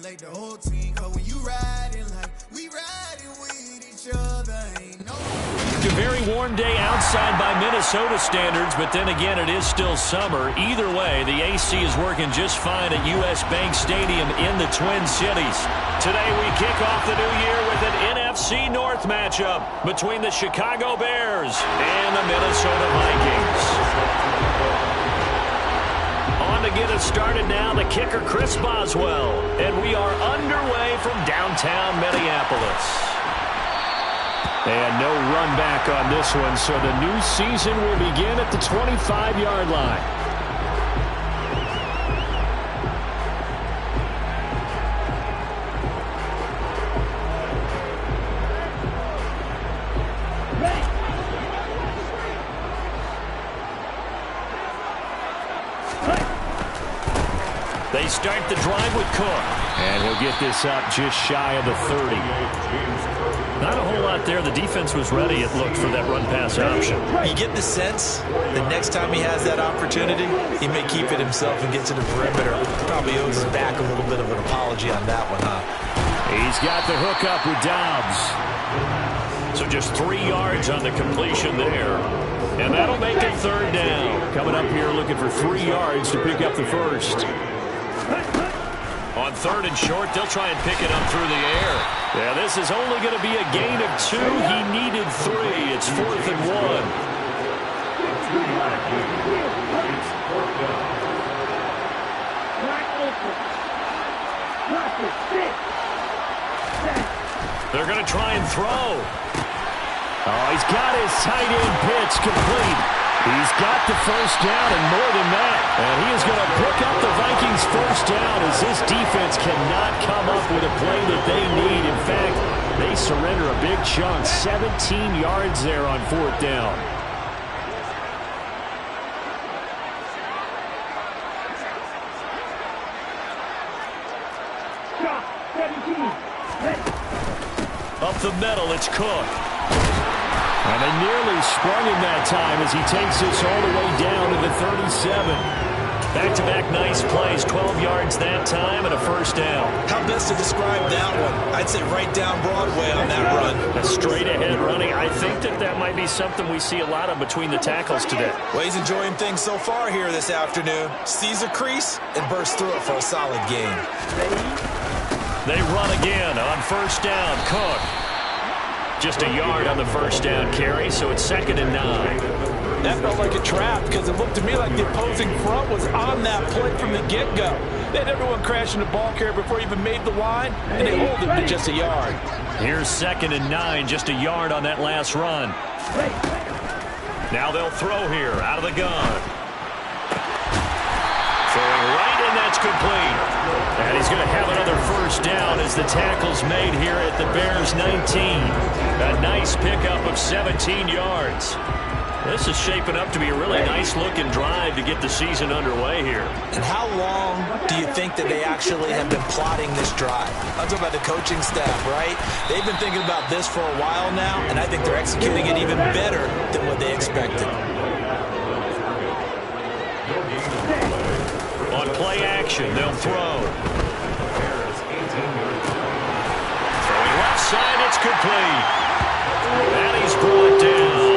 congratulate the whole team. Cause when you riding like we riding with each other, ain't no. It's a very warm day outside by Minnesota standards, but then again, it is still summer. Either way, the AC is working just fine at U.S. Bank Stadium in the Twin Cities. Today, we kick off the new year with an NFC North matchup between the Chicago Bears and the Minnesota Vikings. On to get us started now, the kicker, Chris Boswell. And we are underway from downtown Minneapolis. And no run back on this one, so the new season will begin at the 25-yard line. They start the drive with Cook. And he'll get this up just shy of the 30. Not a whole lot there. The defense was ready, it looked, for that run-pass option. You get the sense that next time he has that opportunity, he may keep it himself and get to the perimeter. Probably owes his back a little bit of an apology on that one, huh? He's got the hook up with Dobbs. So just 3 yards on the completion there. And that'll make it third down. Coming up here looking for 3 yards to pick up the first. On third and short, they'll try and pick it up through the air. Yeah, this is only going to be a gain of 2. He needed 3. It's 4th and 1. They're going to try and throw. Oh, he's got his tight end pitch complete. He's got the first down and more than that. And he is going to pick up the Vikings' first down as this defense cannot come up with a play that they need. In fact, they surrender a big chunk. 17 yards there on 4th down. Up the middle, it's Cook. And they nearly sprung him that time as he takes this all the way down to the 37. Back-to-back nice plays, 12 yards that time and a first down. How best to describe that one? I'd say right down Broadway on that run. A straight-ahead running. I think that might be something we see a lot of between the tackles today. Well, he's enjoying things so far here this afternoon. Sees a crease and bursts through it for a solid gain. They run again on first down. Cook. Just a yard on the first down carry, so it's 2nd and 9. That felt like a trap because it looked to me like the opposing front was on that play from the get-go. They had everyone crashing the ball carrier before he even made the line, and they hold him to just a yard. Here's 2nd and 9, just a yard on that last run. Now they'll throw here out of the gun. Throwing right, and that's complete. And he's going to have another first down as the tackle's made here at the Bears' 19. A nice pickup of 17 yards. This is shaping up to be a really nice-looking drive to get the season underway here. And how long do you think that they actually have been plotting this drive? I'm talking about the coaching staff, right? They've been thinking about this for a while now, and I think they're executing it even better than what they expected. On play action, they'll throw. Throwing left side, it's complete. And he's brought down.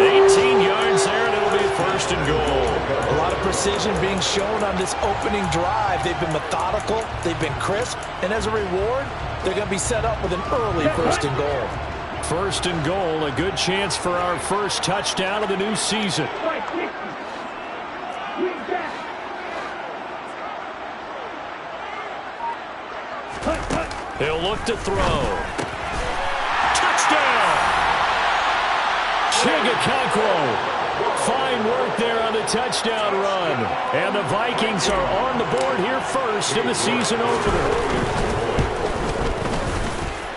18 yards there, and it'll be 1st and goal. A lot of precision being shown on this opening drive. They've been methodical, they've been crisp, and as a reward, they're going to be set up with an early 1st and goal. 1st and goal, a good chance for our first touchdown of the new season. He'll look to throw. Touchdown! Chigga. Fine work there on the touchdown run. And the Vikings are on the board here first in the season opener.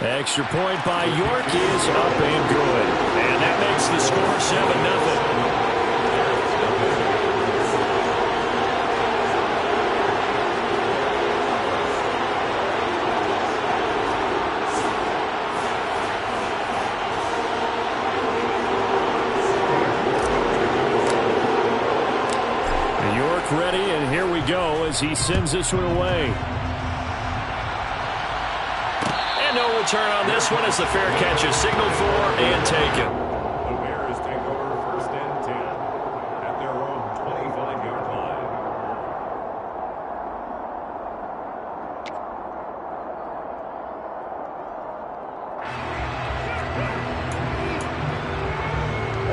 Extra point by York is up and good. And that makes the score 7-0. Ready, and here we go as he sends this one away. return on this one as the fair catch is signaled for and taken. The Bears take over 1st and 10 at their own 25-yard line.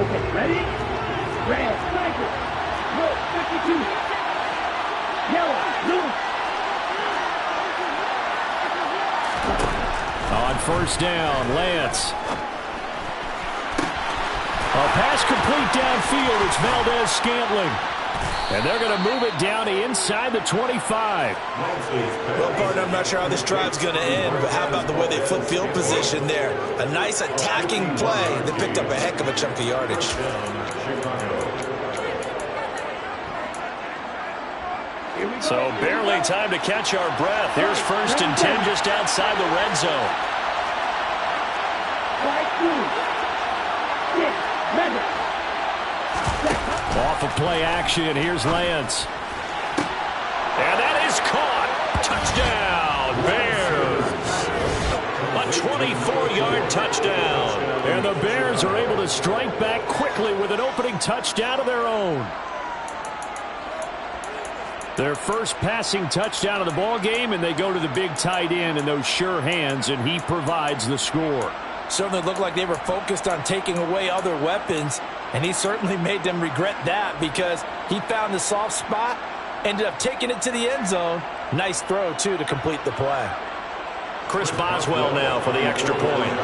Okay, ready? Red, striker. Look, 52. Yellow, blue. On 1st down, Lance. A pass complete downfield. It's Valdez-Scantling. And they're going to move it down inside the 25. Well, partner, I'm not sure how this drive's going to end, but how about the way they flip field position there? A nice attacking play. They picked up a heck of a chunk of yardage. So barely time to catch our breath. Here's 1st and 10 just outside the red zone. Off of play action, here's Lance. And that is caught. Touchdown, Bears. A 24-yard touchdown. And the Bears are able to strike back quickly with an opening touchdown of their own. Their first passing touchdown of the ball game, and they go to the big tight end in those sure hands, and he provides the score. Certainly looked like they were focused on taking away other weapons, and he certainly made them regret that because he found the soft spot, ended up taking it to the end zone. Nice throw, too, to complete the play. Chris Boswell now for the extra point.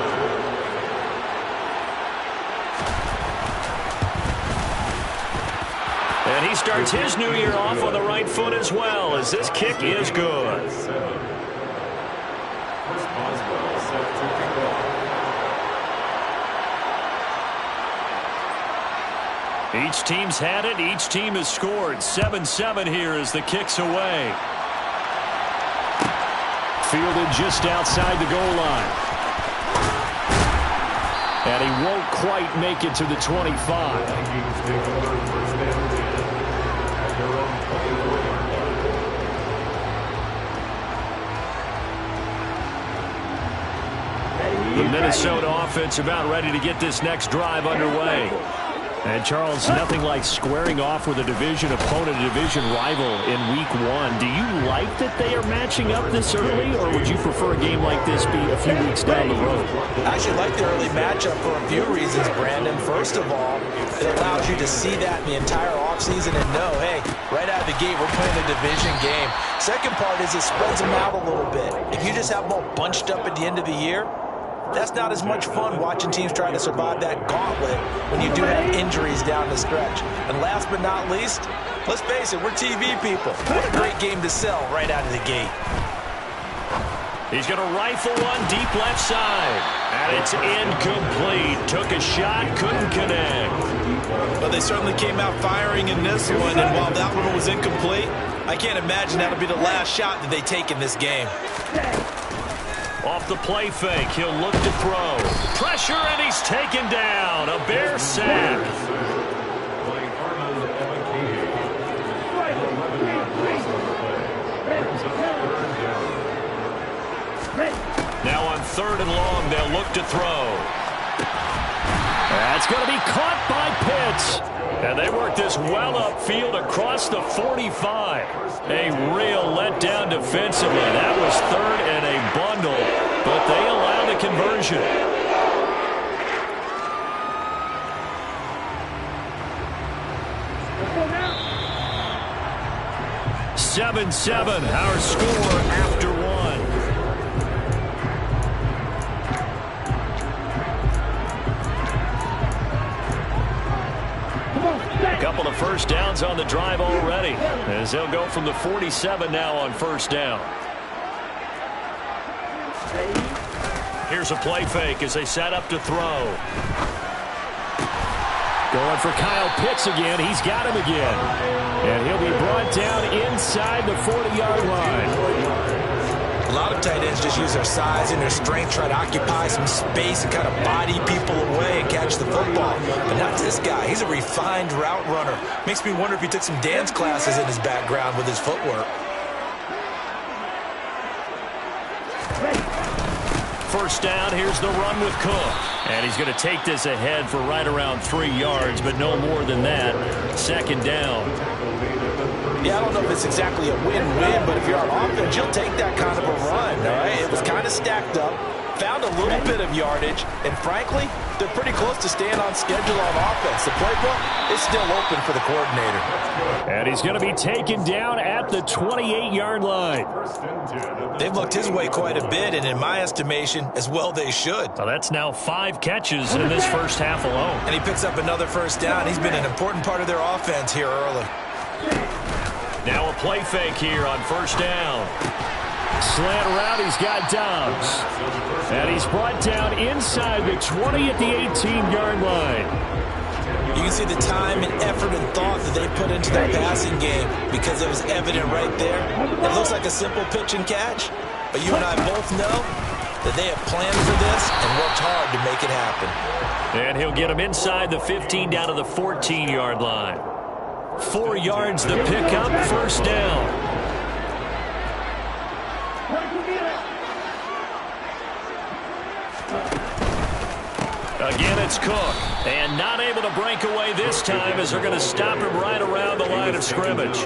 And he starts his new year off on the right foot as well, as this kick is good. Chris Boswell set to kick off. Each team's had it. Each team has scored. 7-7 here as the kick's away. Fielded just outside the goal line. And he won't quite make it to the 25. Vikings take over 1st and 10 at their own 24-yard line. The Minnesota offense about ready to get this next drive underway. And, Charles, nothing like squaring off with a division opponent, a division rival in Week 1. Do you like that they are matching up this early, or would you prefer a game like this be a few weeks down the road? I actually like the early matchup for a few reasons, Brandon. First of all, it allows you to see that in the entire offseason and know, hey, right out of the gate, we're playing a division game. Second part is it spreads them out a little bit. If you just have them all bunched up at the end of the year, that's not as much fun watching teams try to survive that gauntlet when you do have injuries down the stretch. And last but not least, let's face it, we're TV people. What a great game to sell right out of the gate. He's going to rifle one deep left side. And it's incomplete. Took a shot, couldn't connect. Well, they certainly came out firing in this one, and while that one was incomplete, I can't imagine that'll be the last shot that they take in this game. Off the play fake, he'll look to throw. Pressure, and he's taken down. A Bear sack. Now on 3rd and long, they'll look to throw. That's going to be caught by Pitts. And they work this well upfield across the 45. A real letdown defensively. That was 3rd and a bundle, but they allow the conversion. Let's go now. 7-7, our score after one. A couple of first downs on the drive already, as they'll go from the 47 now on 1st down. Here's a play fake as they set up to throw. Going for Kyle Pitts again. He's got him again. And he'll be brought down inside the 40-yard line. A lot of tight ends just use their size and their strength, try to occupy some space and kind of body people away and catch the football. But not this guy. He's a refined route runner. Makes me wonder if he took some dance classes in his background with his footwork. first down. Here's the run with Cook. And he's going to take this ahead for right around 3 yards, but no more than that. Second down. Yeah, I don't know if it's exactly a win-win, but if you're on offense, you'll take that kind of a run, all right? It was kind of stacked up, found a little bit of yardage, and frankly, they're pretty close to staying on schedule on offense. The playbook is still open for the coordinator. And he's going to be taken down at the 28-yard line. They've looked his way quite a bit, and in my estimation, as well they should. Well, that's now 5 catches in this first half alone. And he picks up another first down. He's been an important part of their offense here early. Now a play fake here on first down. Slant around, he's got Dobbs. And he's brought down inside the 20 at the 18-yard line. You can see the time and effort and thought that they put into their passing game because it was evident right there. It looks like a simple pitch and catch, but you and I both know that they have planned for this and worked hard to make it happen. And he'll get him inside the 15 down to the 14-yard line. 4 yards the pickup, first down. Again, it's Cook. And not able to break away this time as they're going to stop him right around the line of scrimmage.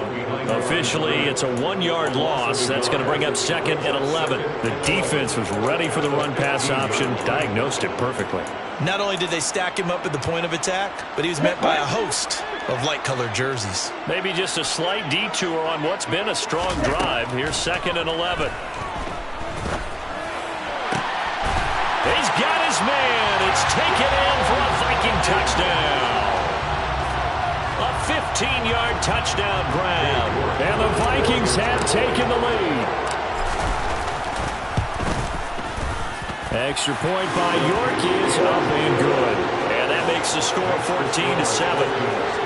Officially, it's a 1-yard loss. That's going to bring up second and 11. The defense was ready for the run-pass option, diagnosed it perfectly. Not only did they stack him up at the point of attack, but he was met by a host of light-colored jerseys. Maybe just a slight detour on what's been a strong drive. Here's second and 11. He's got his man. It's taken in for a Viking touchdown. A 15-yard touchdown grab. And the Vikings have taken the lead. Extra point by York is up and good. And that makes the score 14-7.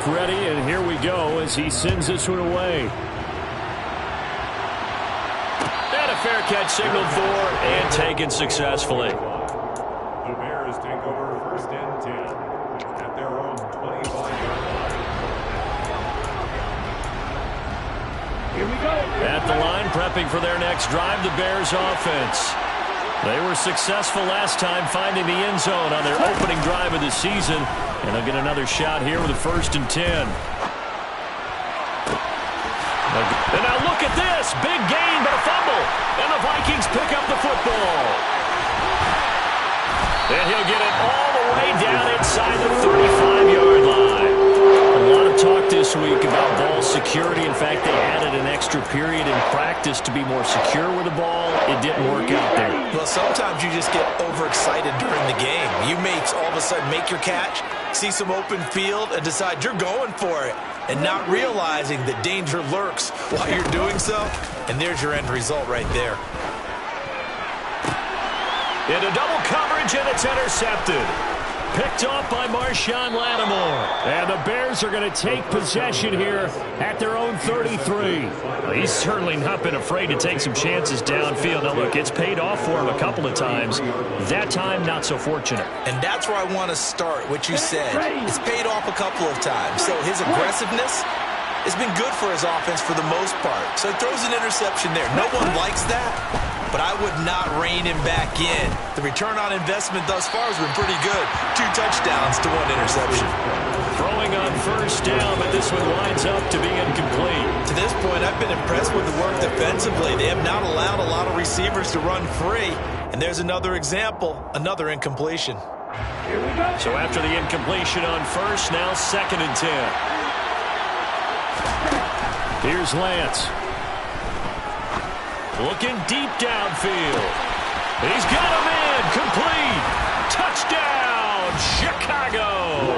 Ready, and here we go as he sends this one away. And a fair catch signaled for and taken successfully. The Bears take over first and 10 at their own 25-yard line. Here we go. At the line, prepping for their next drive, the Bears offense. They were successful last time finding the end zone on their opening drive of the season. And they'll get another shot here with a first and 10. And now look at this. Big gain, but a fumble. And the Vikings pick up the football. And he'll get it all the way down inside the 35-yard line. A lot of talk this week about ball security. In fact, they added an extra period in practice to be more secure with the ball. It didn't work out there. Well, sometimes you just get overexcited during the game. You may all of a sudden make your catch, see some open field, and decide you're going for it, and not realizing that danger lurks while you're doing so. And there's your end result right there. Into double coverage, and it's intercepted. Picked off by Marshawn Lattimore. And the Bears are going to take possession here at their own 33. Well, he's certainly not been afraid to take some chances downfield. Now, look, it's paid off for him a couple of times. That time, not so fortunate. And that's where I want to start, what you said. It's paid off a couple of times. So his aggressiveness has been good for his offense for the most part. So he throws an interception there. No one likes that. But I would not rein him back in. The return on investment thus far has been pretty good. 2 touchdowns to 1 interception. Throwing on first down, but this one winds up to be incomplete. To this point, I've been impressed with the work defensively. They have not allowed a lot of receivers to run free. And there's another example, another incompletion. Here we go. So after the incompletion on first, now second and 10. Here's Lance. Looking deep downfield. He's got him in. Complete. Touchdown, Chicago.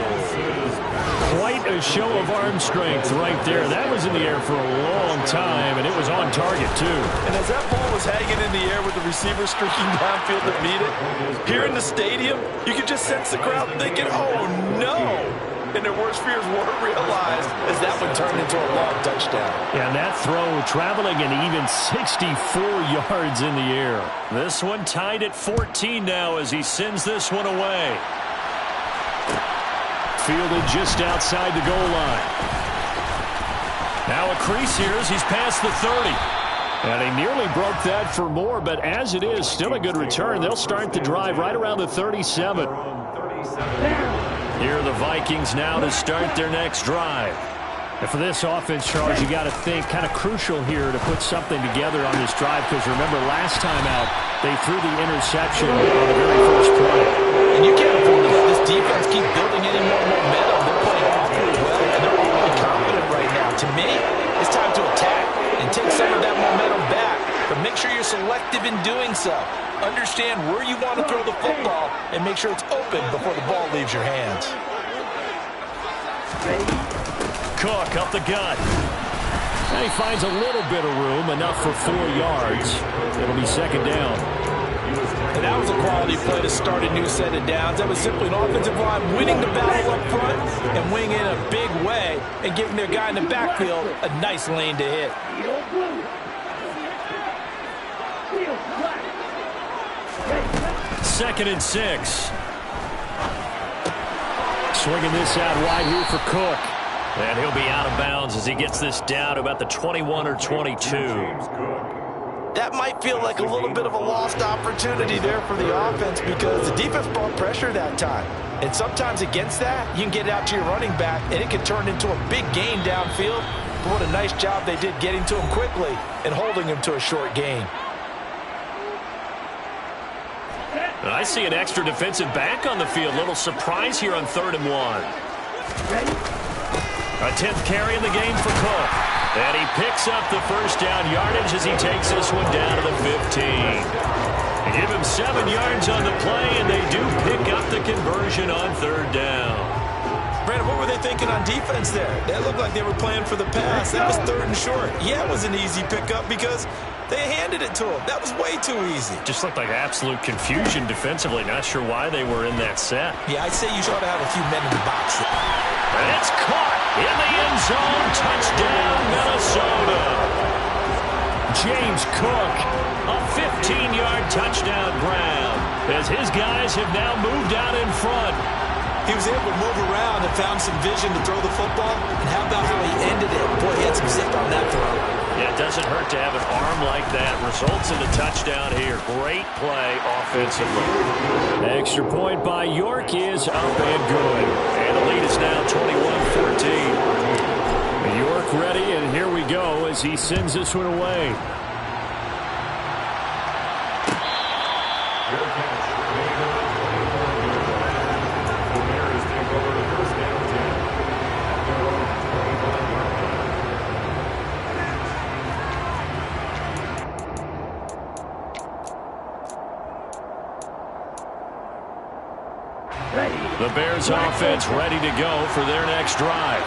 Quite a show of arm strength right there. That was in the air for a long time, and it was on target, too. And as that ball was hanging in the air with the receiver streaking downfield to beat it, here in the stadium, you could just sense the crowd thinking, oh, no. and their worst fears were realized as that one turned into a long touchdown. Yeah, and that throw traveling an even 64 yards in the air. This one tied at 14 now as he sends this one away. Fielded just outside the goal line. Now a crease here as he's past the 30. And he nearly broke that for more, but as it is, still a good return. They'll start the drive right around the 37. Here are the Vikings now to start their next drive. And for this offense, Charles, you got to think kind of crucial here to put something together on this drive, because remember last time out, they threw the interception on the very first play. And you can't afford to let this defense keep building any more momentum. They're playing awfully well, and they're awfully confident right now. To me, it's time to attack and take some of that momentum back, but make sure you're selective in doing so. Understand where you want to throw the football and make sure it's open before the ball leaves your hands. Cook up the gut. And he finds a little bit of room, enough for 4 yards. It'll be second down. And that was a quality play to start a new set of downs. That was simply an offensive line winning the battle up front and winning in a big way and giving their guy in the backfield a nice lane to hit. Second and 6. Swinging this out wide here for Cook. And he'll be out of bounds as he gets this down to about the 21 or 22. That might feel like a little bit of a lost opportunity there for the offense because the defense brought pressure that time. And sometimes against that, you can get it out to your running back, and it can turn into a big gain downfield. But what a nice job they did getting to him quickly and holding him to a short gain. I see an extra defensive back on the field. Little surprise here on 3rd and 1. A 10th carry in the game for Cook. And he picks up the first down yardage as he takes this one down to the 15. They give him 7 yards on the play, and they do pick up the conversion on 3rd down. Brandon, what were they thinking on defense there? That looked like they were playing for the pass. That was 3rd and short. Yeah, it was an easy pickup because they handed it to him. That was way too easy. Just looked like absolute confusion defensively. Not sure why they were in that set. Yeah, I'd say you ought to have a few men in the box. And it's caught in the end zone. Touchdown, Minnesota. James Cook, a 15-yard touchdown grab as his guys have now moved out in front. He was able to move around and found some vision to throw the football. And how about how he ended it? Boy, he had some zip on that throw. Yeah, it doesn't hurt to have an arm like that. Results in the touchdown here. Great play offensively. Extra point by York is up and good. And the lead is now 21-14. York ready, and here we go as he sends this one away. The Bears offense ready to go for their next drive.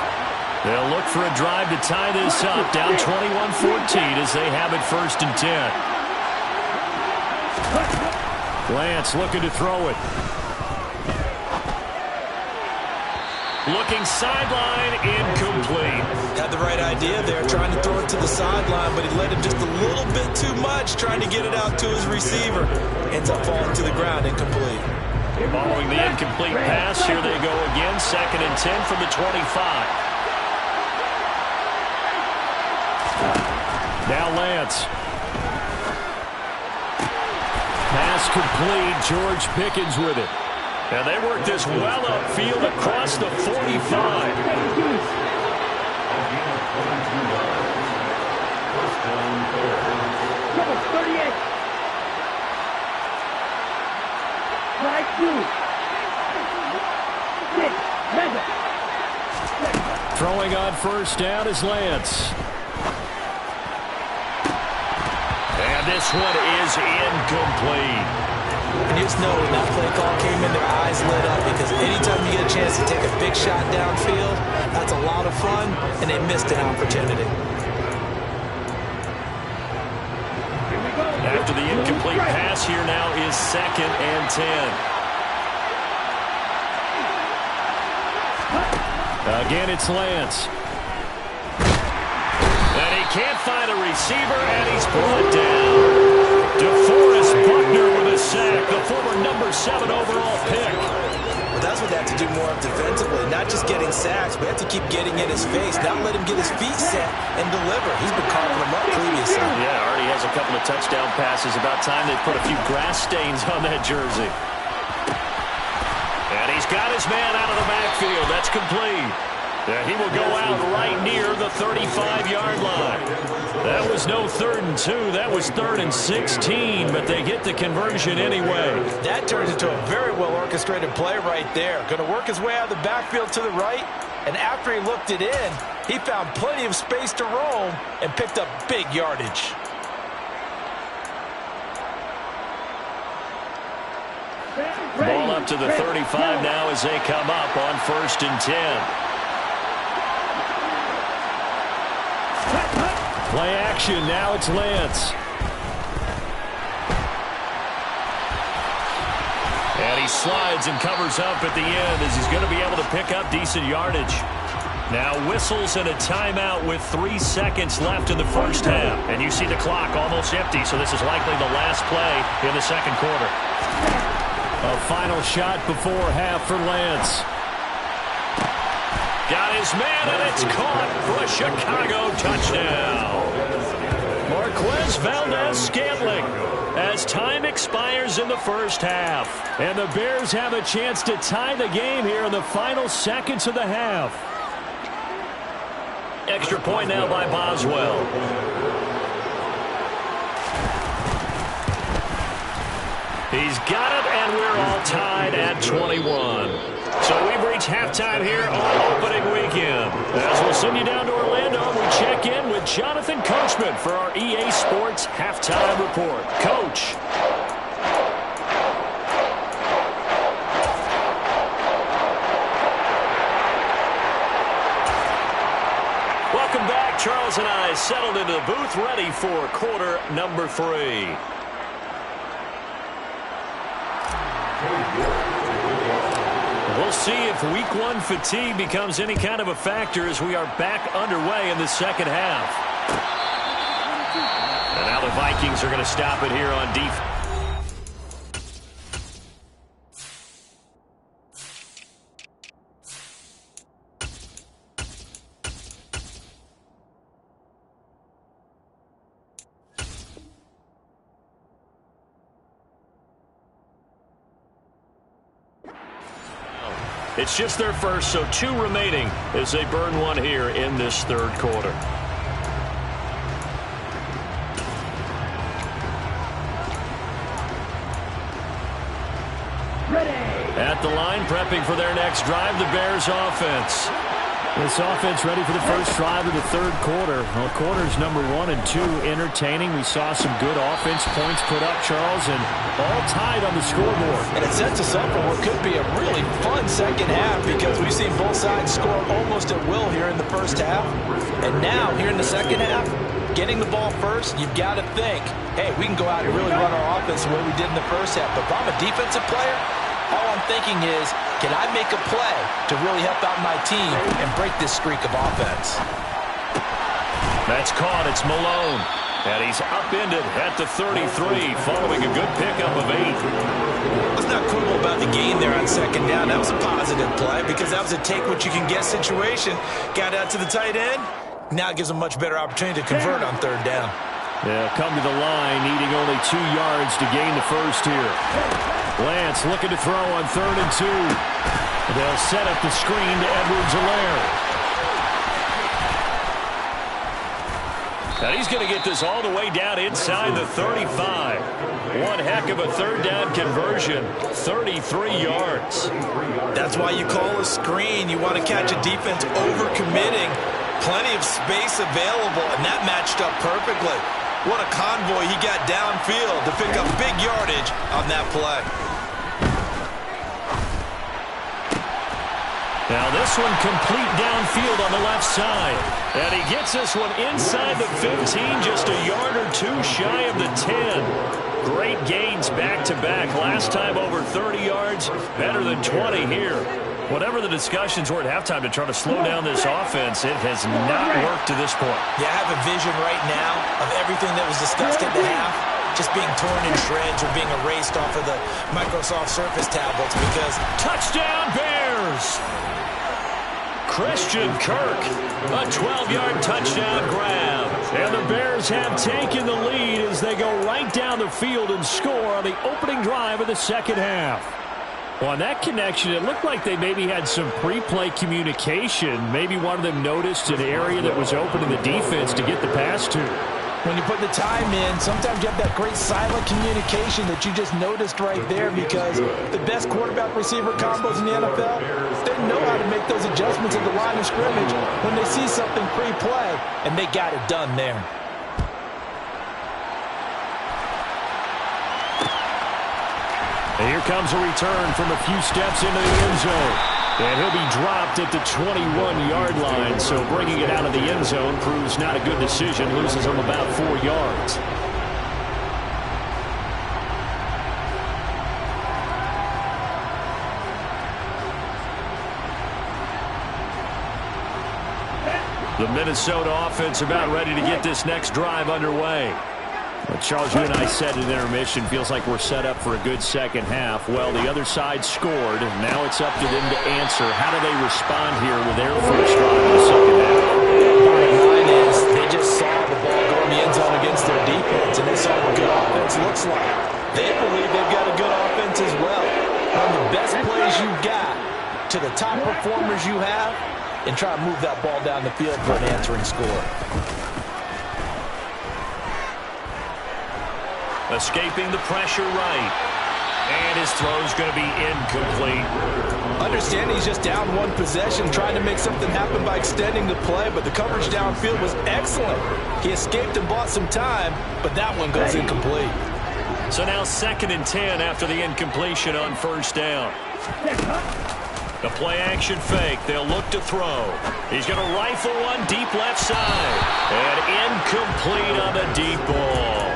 They'll look for a drive to tie this up, down 21-14 as they have it 1st and 10. Lance looking to throw it. Looking sideline, incomplete. Had the right idea there, trying to throw it to the sideline, but he led him just a little bit too much, trying to get it out to his receiver. Ends up falling to the ground, incomplete. Following the incomplete pass, here they go again. 2nd and 10 from the 25. Now Lance. Pass complete. George Pickens with it. And they work this well upfield across the 45. Number 38. Strike 2. Throwing on 1st down is Lance. And this one is incomplete. And you just know when that play call came in, their eyes lit up because anytime you get a chance to take a big shot downfield, that's a lot of fun, and they missed an opportunity. After the incomplete pass, here now is 2nd and 10. Again, it's Lance. And he can't find a receiver, and he's brought down. DeForest Buckner with a sack, the former number 7 overall pick. Well, that's what they have to do more of defensively. Not just getting sacks, but have to keep getting in his face. Not let him get his feet set and deliver. He's been carving them up previously. Yeah, already has a couple of touchdown passes. About time they put a few grass stains on that jersey. And he's got his man out of the backfield. That's complete. And he will go out right near the 35-yard line. That was no 3rd and 2. That was 3rd and 16, but they get the conversion anyway. That turns into a very well-orchestrated play right there. Going to work his way out of the backfield to the right, and after he looked it in, he found plenty of space to roam and picked up big yardage. Ball up to the 35 now as they come up on 1st and 10. Play action, now it's Lance. And he slides and covers up at the end as he's going to be able to pick up decent yardage. Now whistles and a timeout with 3 seconds left in the first half. And you see the clock almost empty, so this is likely the last play in the second quarter. A final shot before half for Lance. Got his man, and it's caught for a Chicago touchdown. Marquez Valdez-Scantling as time expires in the first half. And the Bears have a chance to tie the game here in the final seconds of the half. Extra point now by Boswell. He's got it, and we're all tied at 21. So we've reached halftime here on opening weekend. As we'll send you down to Orlando, we check in with Jonathan Coachman for our EA Sports Halftime Report. Coach. Welcome back. Charles and I settled into the booth ready for quarter number 3. We'll see if week 1 fatigue becomes any kind of a factor as we are back underway in the second half. And now the Vikings are going to stop it here on defense. It's just their first, so 2 remaining as they burn one here in this third quarter. Ready. At the line, prepping for their next drive, the Bears offense. This offense ready for the first drive of the third quarter. Well, quarters number 1 and 2 entertaining. We saw some good offense points put up, Charles, and all tied on the scoreboard. And it sets us up for what could be a really fun second half because we've seen both sides score almost at will here in the first half. And now, here in the second half, getting the ball first, you've got to think, hey, we can go out and really run our offense the way we did in the first half. But if I'm a defensive player, all I'm thinking is, can I make a play to really help out my team and break this streak of offense? That's caught. It's Malone. And he's upended at the 33 following a good pickup of 8. Let's not quibble about the gain there on second down. That was a positive play because that was a take-what-you-can-get situation. Got out to the tight end. Now it gives them a much better opportunity to convert on third down. Yeah, come to the line, needing only 2 yards to gain the first here. Lance looking to throw on 3rd and 2. They'll set up the screen to Edwards-Helaire. Now he's going to get this all the way down inside the 35. One heck of a third down conversion, 33 yards. That's why you call a screen. You want to catch a defense overcommitting. Plenty of space available, and that matched up perfectly. What a convoy he got downfield to pick up big yardage on that play. Now this one complete downfield on the left side. And he gets this one inside the 15, just a yard or 2 shy of the 10. Great gains back-to-back. Last time over 30 yards, better than 20 here. Whatever the discussions were at halftime to try to slow down this offense, it has not worked to this point. Yeah, I have a vision right now of everything that was discussed at the half just being torn in shreds or being erased off of the Microsoft Surface tablets because... Touchdown, Bears! Christian Kirk, a 12-yard touchdown grab. And the Bears have taken the lead as they go right down the field and score on the opening drive of the second half. Well, on that connection, it looked like they maybe had some pre-play communication. Maybe one of them noticed an area that was open in the defense to get the pass to. When you put the time in, sometimes you have that great silent communication that you just noticed right there because the best quarterback-receiver combos in the NFL, they know how to make those adjustments at the line of scrimmage when they see something pre-play, and they got it done there. And here comes a return from a few steps into the end zone. And he'll be dropped at the 21-yard line, so bringing it out of the end zone proves not a good decision, loses him about 4 yards. The Minnesota offense about ready to get this next drive underway. Well, Charles, you and I said in intermission, feels like we're set up for a good second half. Well, the other side scored. Now it's up to them to answer. How do they respond here with their first drive in the second half? Bottom line is they just saw the ball go in the end zone against their defense, and they saw what good offense looks like. They believe they've got a good offense as well. Run the best plays you've got to the top performers you have and try to move that ball down the field for an answering score. Escaping the pressure right. And his throw's going to be incomplete. Understand he's just down one possession, trying to make something happen by extending the play, but the coverage downfield was excellent. He escaped and bought some time, but that one goes incomplete. So now 2nd and 10 after the incompletion on first down. The play action fake. They'll look to throw. He's going to rifle one deep left side. And incomplete on the deep ball.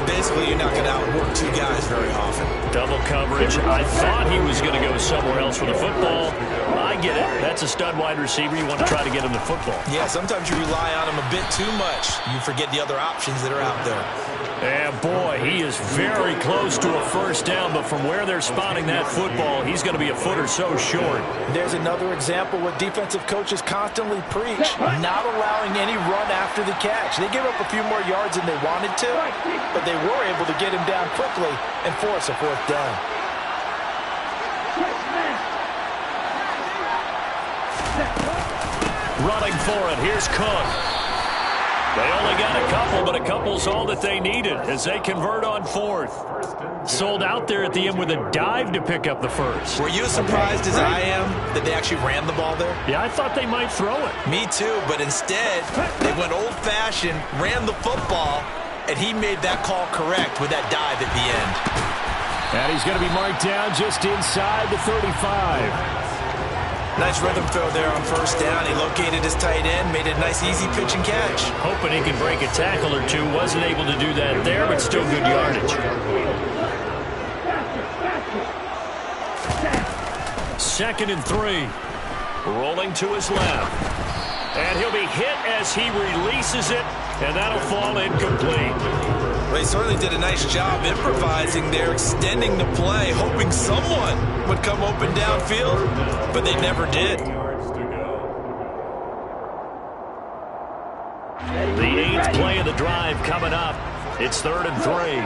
Basically, you're not going to outwork two guys very often. Double coverage. I thought he was going to go somewhere else with the football. I get it. That's a stud wide receiver. You want to try to get him the football. Yeah, sometimes you rely on him a bit too much. You forget the other options that are out there. And boy, he is very close to a first down, but from where they're spotting that football, he's going to be a foot or so short. There's another example what defensive coaches constantly preach, not allowing any run after the catch. They gave up a few more yards than they wanted to, but they were able to get him down quickly and force a fourth down. Running for it, here's Cook. They only got a couple, but a couple's all that they needed as they convert on 4th. Sold out there at the end with a dive to pick up the first. Were you as surprised as I am that they actually ran the ball there? Yeah, I thought they might throw it. Me too, but instead, they went old-fashioned, ran the football, and he made that call correct with that dive at the end. And he's going to be marked down just inside the 35. Nice rhythm throw there on first down. He located his tight end, made a nice easy pitch and catch. Hoping he could break a tackle or two. Wasn't able to do that there, but still good yardage. 2nd and 3. Rolling to his left. And he'll be hit as he releases it, and that'll fall incomplete. Well, he certainly did a nice job improvising there, extending the play, hoping someone would come open downfield, but they never did. The 8th play of the drive coming up. It's 3rd and 3.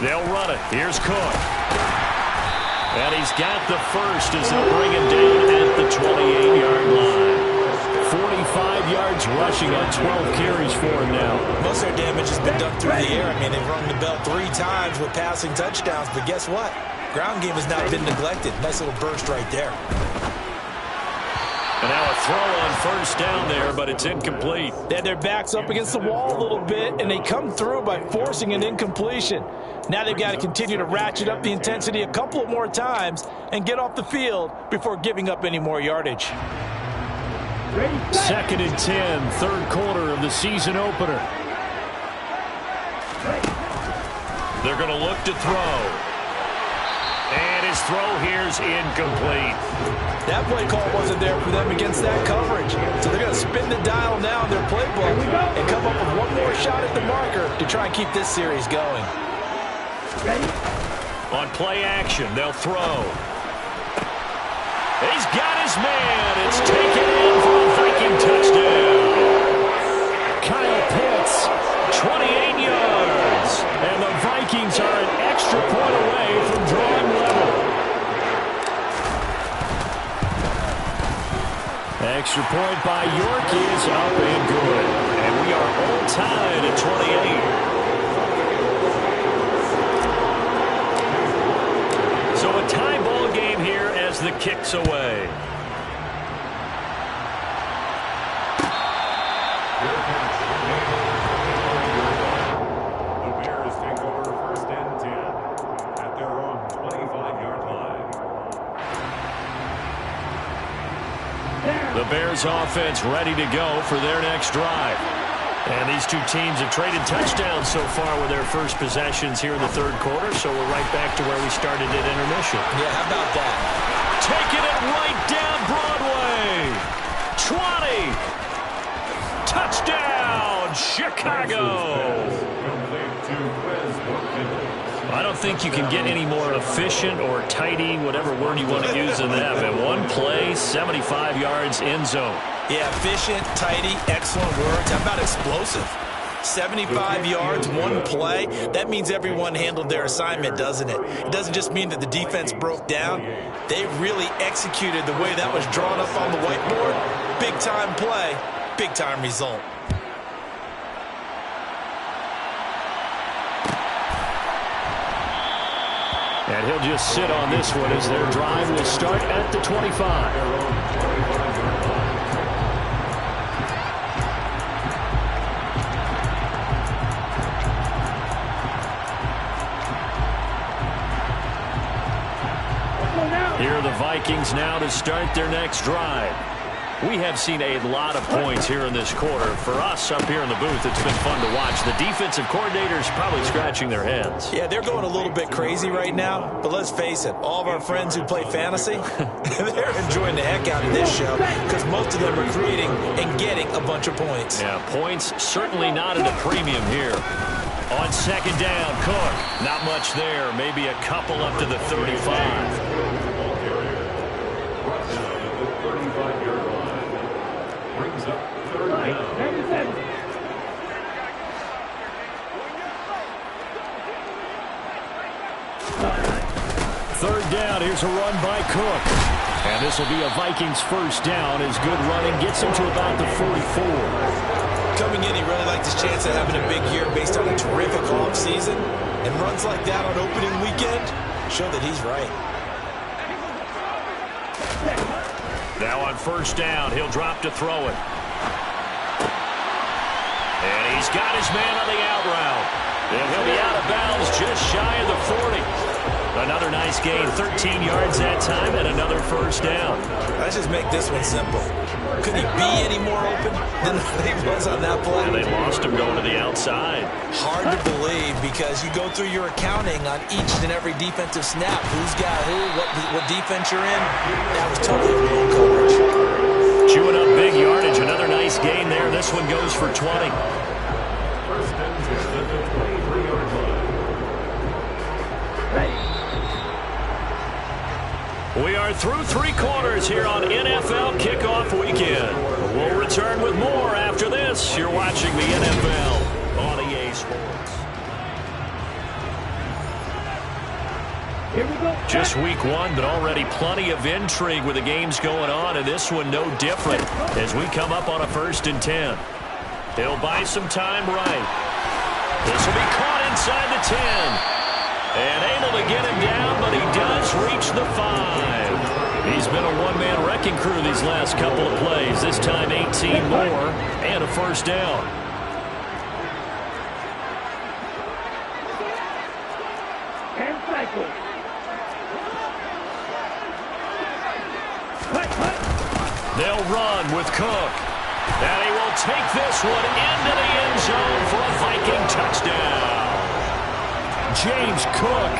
They'll run it. Here's Cook. And he's got the first as they'll bring him down at the 28-yard line. 45 yards rushing on 12 carries for him now. Most of their damage has been done through the air. I mean, they've rung the bell 3 times with passing touchdowns, but guess what? Ground game has not been neglected. Nice little burst right there. And now a throw on first down there, but it's incomplete. They had their backs up against the wall a little bit, and they come through by forcing an incompletion. Now they've got to continue to ratchet up the intensity a couple of more times and get off the field before giving up any more yardage. 2nd and 10, 3rd quarter of the season opener. They're going to look to throw. his throw here's incomplete. That play call wasn't there for them against that coverage. So they're going to spin the dial now in their playbook and come up with one more shot at the marker to try and keep this series going. Ready? On play action, they'll throw. He's got his man. It's taken in for a Viking touchdown. Kyle Pitts, 28 yards. And the Vikings are an extra point away from drawing level. Extra point by York is up and good. And we are all tied at 28. So a tie ball game here as the kick's away. The Bears take over 1st and 10 at their own 25-yard line. The Bears offense ready to go for their next drive. And these two teams have traded touchdowns so far with their first possessions here in the third quarter, so we're right back to where we started at intermission. Yeah, how about that? Taking it right down Broadway. 20. Touchdown, Chicago. Complete to Quiz Wilkins. I don't think you can get any more efficient or tidy, whatever word you want to use in that. But one play, 75 yards, end zone. Yeah, efficient, tidy, excellent words. How about explosive? 75 yards, one play. That means everyone handled their assignment, doesn't it? It doesn't just mean that the defense broke down. They really executed the way that was drawn up on the whiteboard. Big-time play, big-time result. And he'll just sit on this one as their drive will start at the 25. Here are the Vikings now to start their next drive. We have seen a lot of points here in this quarter. For us up here in the booth, it's been fun to watch. The defensive coordinators probably scratching their heads. Yeah, they're going a little bit crazy right now, but let's face it, all of our friends who play fantasy, they're enjoying the heck out of this show because most of them are creating and getting a bunch of points. Yeah, points certainly not at a premium here. On second down, Cook. Not much there. Maybe a couple up to the 35. Third down, here's a run by Cook. And this will be a Vikings first down as good running gets him to about the 44. Coming in, he really liked his chance of having a big year based on a terrific offseason. And runs like that on opening weekend show that he's right. Now on first down, he'll drop to throw it. And he's got his man on the out route. And he'll be out of bounds just shy of the 40. Another nice gain, 13 yards that time, and another first down. Let's just make this one simple. Could he be any more open than he was on that play? And they lost him going to the outside. Hard to believe because you go through your accounting on each and every defensive snap. Who's got who, what defense you're in. That was totally wrong coverage. Chewing up big yardage. Another nice gain there. This one goes for 20. First and 10 at the 23-yard line. We are through three quarters here on NFL Kickoff Weekend. We'll return with more after this. You're watching the NFL on EA Sports. Here we go. Just week one, but already plenty of intrigue with the games going on, and this one no different as we come up on a 1st and 10. He'll buy some time right. This will be caught inside the 10. And able to get him down, but he does reach the 5. He's been a one-man wrecking crew these last couple of plays. This time 18 more and a first down. And cycle. They'll run with Cook. And he will take this one into the end zone for a Viking touchdown. James Cook,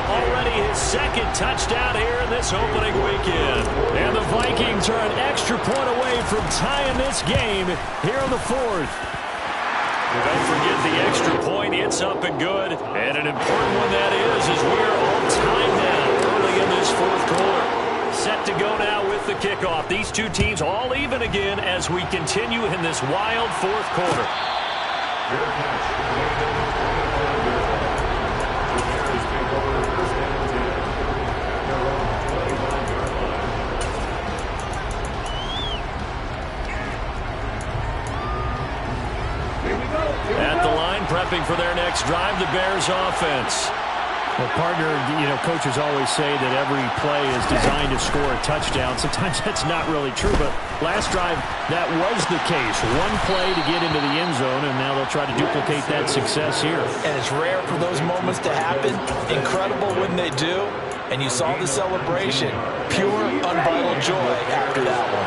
already his second touchdown here in this opening weekend. And the Vikings are an extra point away from tying this game here in the fourth. Don't forget the extra point. It's up and good. And an important one that is as we're on time now early in this fourth quarter. Set to go now with the kickoff. These two teams all even again as we continue in this wild fourth quarter. At the line, prepping for their next drive, the Bears offense. Well, partner, coaches always say that every play is designed to score a touchdown. Sometimes that's not really true, but last drive, that was the case. One play to get into the end zone, and now they'll try to duplicate that success here. And it's rare for those moments to happen. Incredible when they do. And you saw the celebration. Pure, unbridled joy after that one.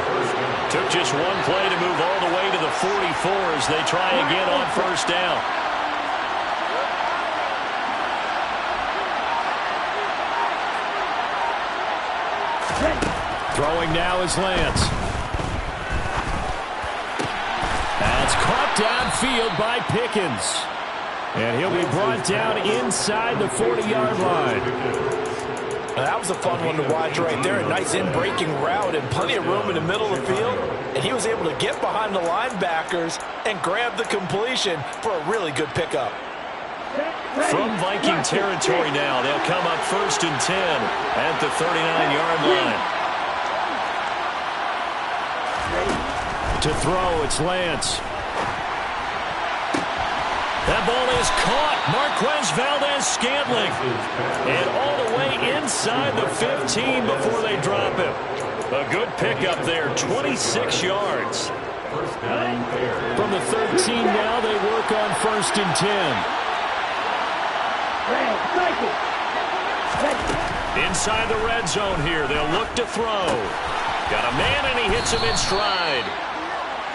Took just one play to move all the way to the 44 as they try again on first down. Throwing now is Lance. That's caught downfield by Pickens. And he'll be brought down inside the 40-yard line. That was a fun one to watch right there. A nice in-breaking route and plenty of room in the middle of the field. And he was able to get behind the linebackers and grab the completion for a really good pickup. From Viking territory now, they'll come up 1st and 10 at the 39-yard line. To throw, it's Lance. That ball is caught. Marquez Valdes-Scantling. And all the way inside the 15 before they drop him. A good pickup there, 26 yards. From the 13 now, they work on 1st and 10. Inside the red zone here, they'll look to throw. Got a man, and he hits him in stride.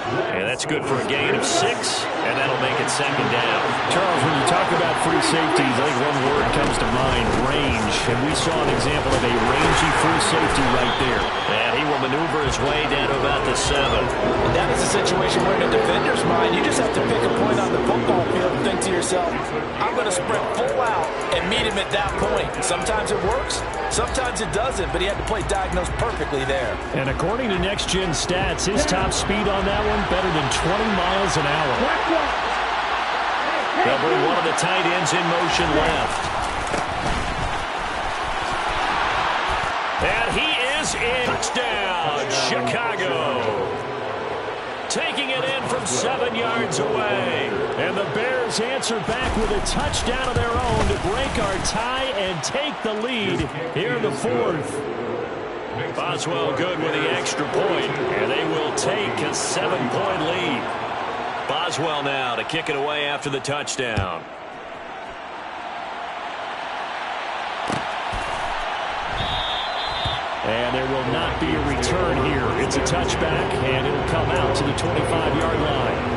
And that's good for a gain of 6, and that'll make it 2nd down. Charles, when you talk about free safeties, I think one word comes to mind, range. And we saw an example of a rangy free safety right there. And he will maneuver his way down to about the 7. And that is a situation where in a defender's mind, you just have to pick a point on the football field and think to yourself, I'm going to sprint full out and meet him at that point. Sometimes it works, sometimes it doesn't, but he had to play diagnosed perfectly there. And according to Next Gen Stats, his top speed on that one better than 20 miles an hour. They'll bring one of the tight ends in motion left. And he is in. Touchdown, Chicago. Taking it in from 7 yards away. And the Bears answer back with a touchdown of their own to break our tie and take the lead here in the fourth. Boswell good with the extra point, and they will take a 7-point lead. Boswell now to kick it away after the touchdown. And there will not be a return here. It's a touchback, and it'll come out to the 25-yard line.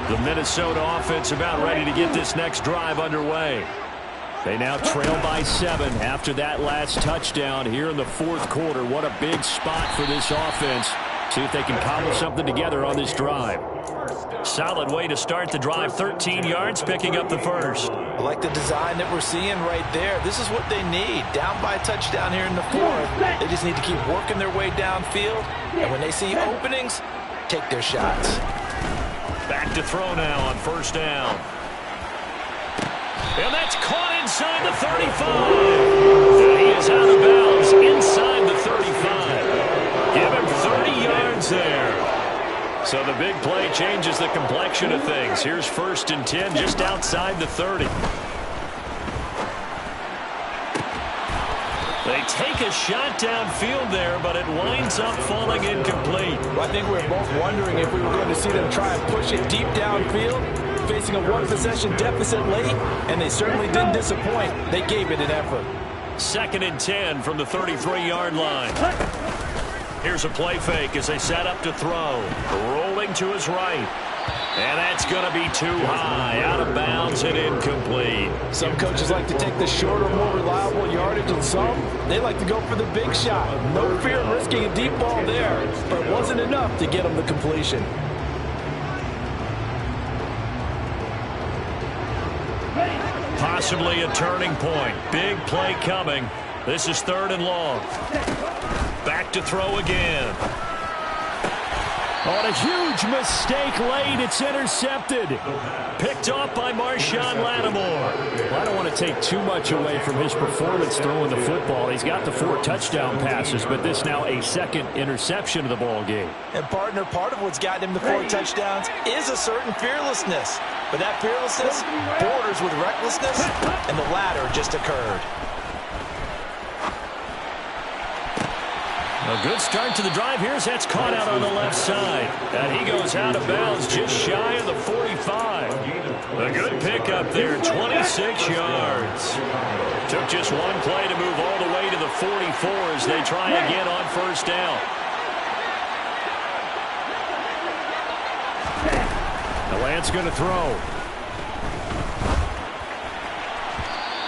The Minnesota offense about ready to get this next drive underway. They now trail by 7 after that last touchdown here in the fourth quarter. What a big spot for this offense. See if they can cobble something together on this drive. Solid way to start the drive. 13 yards, picking up the first. I like the design that we're seeing right there. This is what they need. Down by a touchdown here in the fourth. They just need to keep working their way downfield. And when they see openings, take their shots. Back to throw now on first down. And that's caught inside the 35. And he is out of bounds inside the 35. Give him 30 yards there. So the big play changes the complexion of things. Here's 1st and 10 just outside the 30. They take a shot downfield there, but it winds up falling incomplete. Well, I think we were both wondering if we were going to see them try and push it deep downfield. facing a one-possession deficit late, and they certainly didn't disappoint. They gave it an effort. 2nd and 10 from the 33-yard line. Here's a play fake as they set up to throw. Rolling to his right. And that's going to be too high. Out of bounds and incomplete. Some coaches like to take the shorter, more reliable yardage, and some, they like to go for the big shot. No fear of risking a deep ball there, but it wasn't enough to get them the completion. Possibly a turning point. Big play coming. This is 3rd and long. Back to throw again. On a huge mistake late, it's intercepted. Picked off by Marshawn Lattimore. Well, I don't want to take too much away from his performance throwing the football. He's got the 4 touchdown passes, but this now a 2nd interception of the ball game. And partner, part of what's gotten him the 4 touchdowns is a certain fearlessness. But that fearlessness borders with recklessness, and the latter just occurred. A good start to the drive. That's caught out on the left side. And he goes out of bounds just shy of the 45. A good pickup there, 26 yards. Took just one play to move all the way to the 44 as they try again on 1st down. Now Lance going to throw.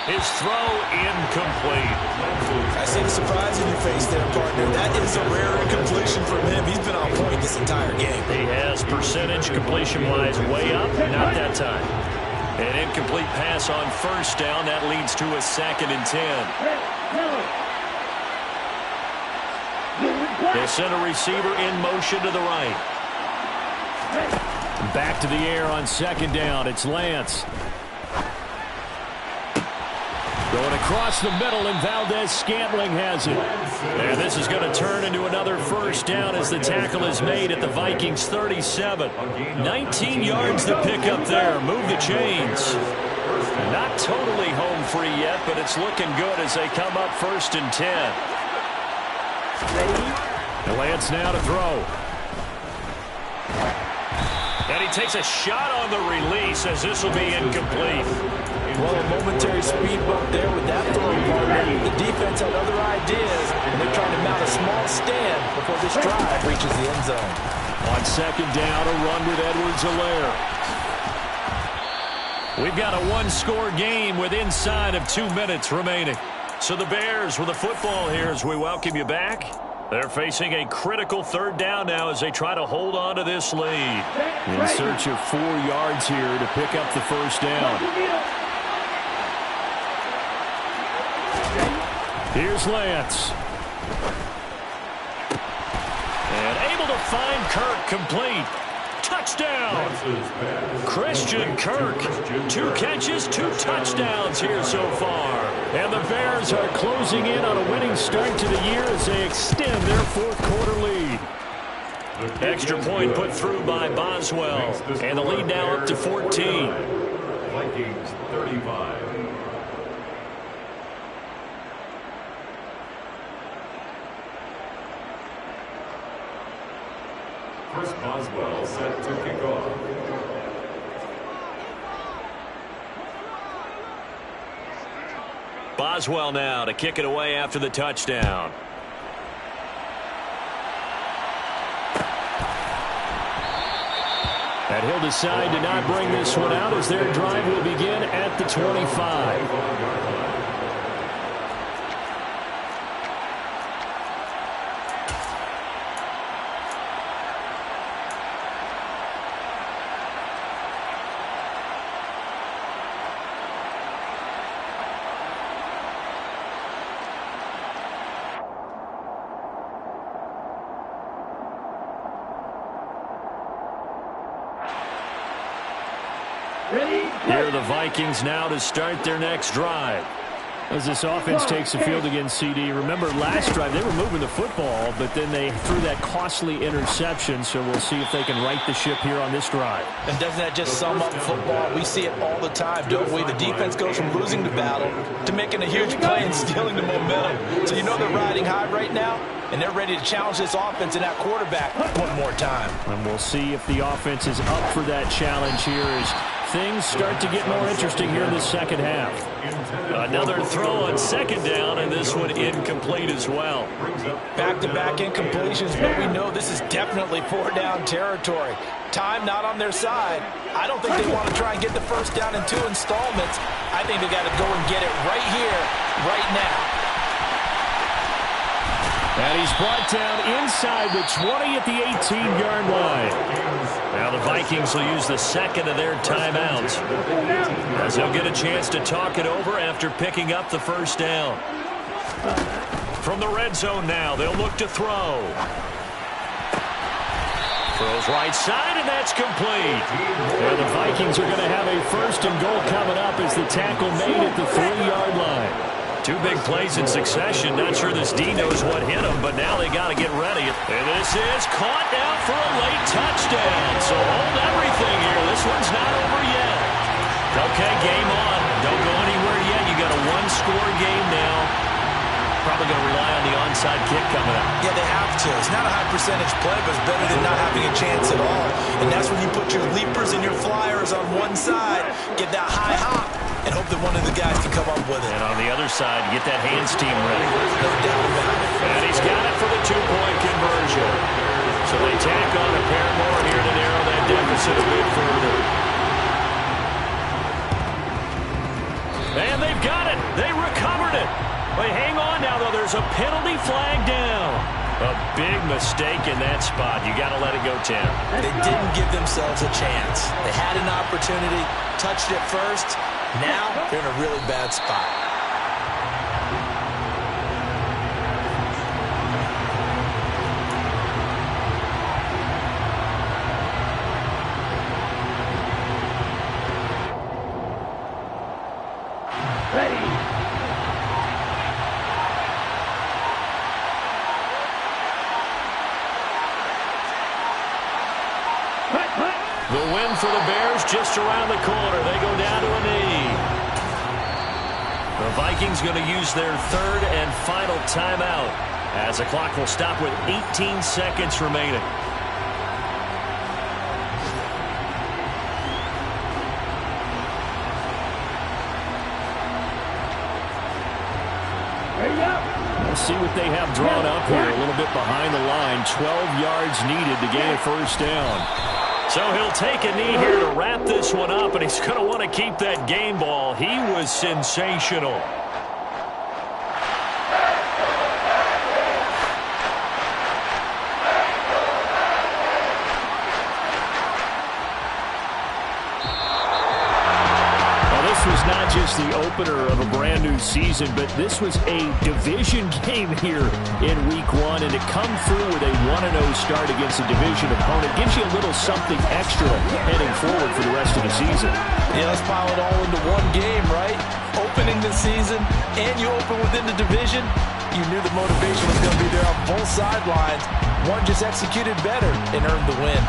His throw incomplete. I see the surprise in your face there, partner. That is a rare incompletion from him. He's been on point this entire game. He has percentage completion-wise way up. Not that time. An incomplete pass on 1st down. That leads to a 2nd and 10. They send a receiver in motion to the right. Back to the air on 2nd down. It's Lance. Going across the middle, and Valdez-Scantling has it. And this is going to turn into another 1st down as the tackle is made at the Vikings 37. 19 yards to pick up there. Move the chains. Not totally home free yet, but it's looking good as they come up 1st and 10. And Lance now to throw. And he takes a shot on the release as this will be incomplete. Well, a momentary speed bump there with that throw, partner. The defense had other ideas, and they're trying to mount a small stand before this drive reaches the end zone. On 2nd down, a run with Edwards-Helaire. We've got a 1-score game with inside of 2 minutes remaining. So the Bears with the football here as we welcome you back. They're facing a critical 3rd down now as they try to hold on to this lead. In search of 4 yards here to pick up the 1st down. Here's Lance. And able to find Kirk complete. Touchdown! Christian Kirk. 2 catches, 2 touchdowns here so far. And the Bears are closing in on a winning start to the year as they extend their 4th quarter lead. Extra point put through by Boswell. And the lead now up to 14. Vikings 35. Chris Boswell set to kick off. Boswell now to kick it away after the touchdown. And he'll decide to not bring this one out as their drive will begin at the 25. Here are the Vikings now to start their next drive. As this offense takes the field against CD, remember last drive they were moving the football, but then they threw that costly interception, so we'll see if they can right the ship here on this drive. And doesn't that just sum up football? We see it all the time, don't we? The defense goes from losing the battle to making a huge play and stealing the momentum. So you know they're riding high right now, and they're ready to challenge this offense and that quarterback one more time. And we'll see if the offense is up for that challenge here as things start to get more interesting here in the second half. Another throw on second down, and this one incomplete as well. Back-to-back incompletions, but we know this is definitely 4-down territory. Time not on their side. I don't think they want to try and get the first down in 2 installments. I think they got to go and get it right here, right now. And he's brought down inside the 20 at the 18-yard line. Now the Vikings will use the second of their timeouts, as they'll get a chance to talk it over after picking up the first down. From the red zone now, they'll look to throw. Throws right side, and that's complete. And the Vikings are going to have a first and goal coming up as the tackle made at the 3-yard line. 2 big plays in succession. Not sure this D knows what hit him, but now they got to get ready. And this is caught now for a late touchdown. So hold everything here. This one's not over yet. Okay, game on. Don't go anywhere yet. You got a 1-score game now. Probably going to rely on the onside kick coming up. Yeah, they have to. It's not a high percentage play, but it's better than not having a chance at all. And that's when you put your leapers and your flyers on one side, get that high hop, and hope that one of the guys can come up with it. And on the other side, get that hands team ready. No doubt about it. And he's got it for the 2-point conversion. So they tack on a pair more here to narrow that deficit a bit further. And they've got it. They recovered it. Wait, hang on now, though. There's a penalty flag down. A big mistake in that spot. You got to let it go, Tim. They didn't give themselves a chance. They had an opportunity, touched it first. Now they're in a really bad spot. Ready. The win for the Bears just around the corner. They go down to a knee. The Vikings going to use their 3rd and final timeout as the clock will stop with 18 seconds remaining. Let's see what they have drawn up here. A little bit behind the line. 12 yards needed to gain a first down. So he'll take a knee here to wrap this one up, and he's going to want to keep that game ball. He was sensational. Was not just the opener of a brand new season, but this was a division game here in week 1, and to come through with a 1-0 start against a division opponent gives you a little something extra heading forward for the rest of the season. Yeah, let's pile it all into one game, right? Opening the season, and you open within the division. You knew the motivation was going to be there on both sidelines. One just executed better and earned the win.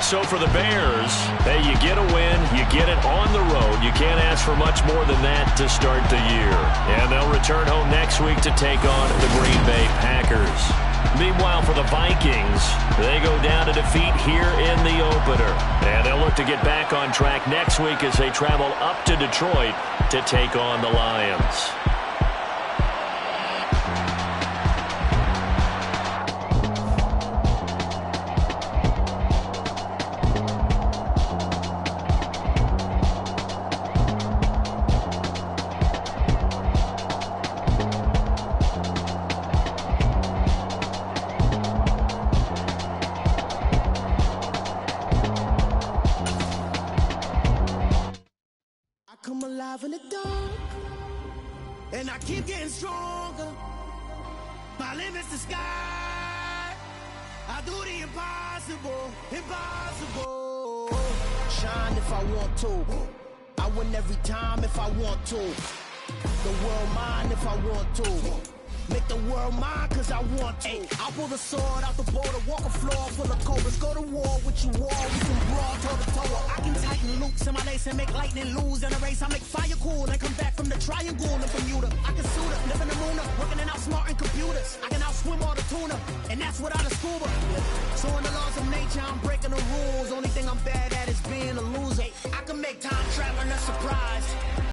So for the Bears, hey, you get a win, you get it on the road. You can't ask for much more than that to start the year. And they'll return home next week to take on the Green Bay Packers. Meanwhile, for the Vikings, they go down to defeat here in the opener. And they'll look to get back on track next week as they travel up to Detroit to take on the Lions. Come alive in the dark, and I keep getting stronger. My limit's the sky. I do the impossible, impossible. Shine if I want to. I win every time if I want to. The world mine if I want to. Make the world mine cause I want to. Ay, I'll pull the sword out the border, walk a floor full of cobras. Go to war with you all, we can brawl toe to toe. I can tighten loops in my lace and make lightning lose. In a race I make fire cool and come back from the triangle in Bermuda. I can suit up, live in the moon up, working and outsmarting computers. I can outswim all the tuna, and that's without a scuba. So in the laws of nature I'm breaking the rules. Only thing I'm bad at is